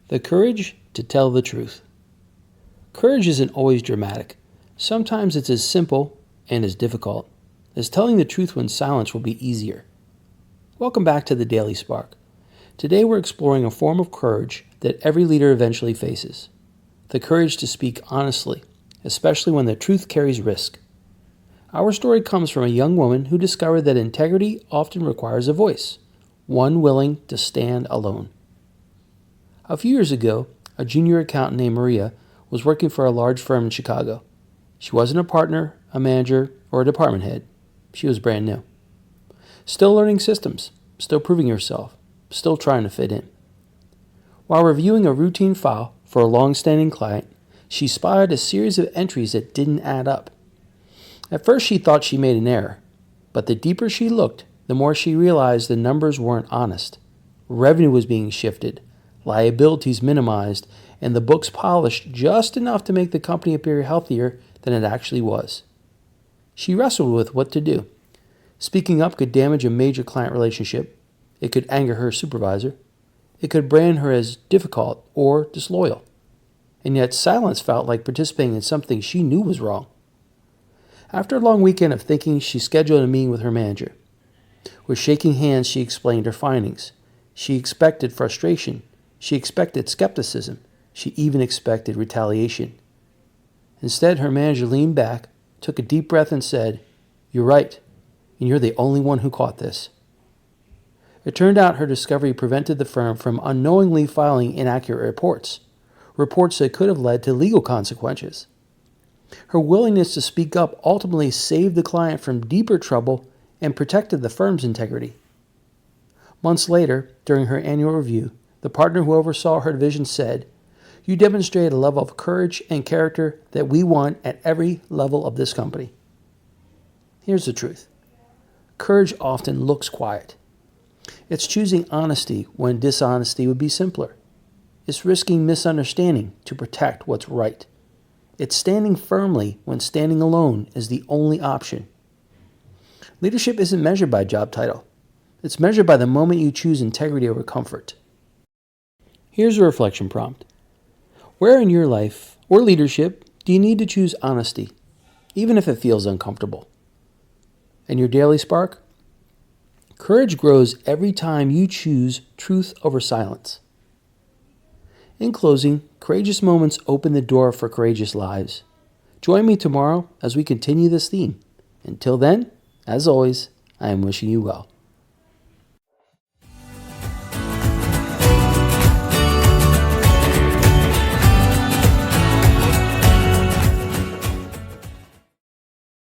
The courage to tell the truth. Courage isn't always dramatic. Sometimes it's as simple and as difficult as telling the truth when silence will be easier. Welcome back to the Daily Spark. Today we're exploring a form of courage that every leader eventually faces. The courage to speak honestly, especially when the truth carries risk. Our story comes from a young woman who discovered that integrity often requires a voice, one willing to stand alone. A few years ago, a junior accountant named Maria was working for a large firm in Chicago. She wasn't a partner, a manager, or a department head. She was brand new. Still learning systems, still proving herself, still trying to fit in. While reviewing a routine file for a long-standing client, she spotted a series of entries that didn't add up. At first she thought she made an error, but the deeper she looked, the more she realized the numbers weren't honest. Revenue was being shifted, liabilities minimized, and the books polished just enough to make the company appear healthier than it actually was. She wrestled with what to do. Speaking up could damage a major client relationship. It could anger her supervisor. It could brand her as difficult or disloyal. And yet silence felt like participating in something she knew was wrong. After a long weekend of thinking, she scheduled a meeting with her manager. With shaking hands, she explained her findings. She expected frustration. She expected skepticism. She even expected retaliation. Instead, her manager leaned back, took a deep breath, and said, "You're right, and you're the only one who caught this." It turned out her discovery prevented the firm from unknowingly filing inaccurate reports that could have led to legal consequences. Her willingness to speak up ultimately saved the client from deeper trouble and protected the firm's integrity. Months later, during her annual review, the partner who oversaw her division said, "You demonstrated a level of courage and character that we want at every level of this company." Here's the truth. Courage often looks quiet. It's choosing honesty when dishonesty would be simpler. It's risking misunderstanding to protect what's right. It's standing firmly when standing alone is the only option. Leadership isn't measured by job title. It's measured by the moment you choose integrity over comfort. Here's a reflection prompt. Where in your life or leadership do you need to choose honesty, even if it feels uncomfortable? And your daily spark? Courage grows every time you choose truth over silence. In closing, courageous moments open the door for courageous lives. Join me tomorrow as we continue this theme. Until then, as always, I am wishing you well.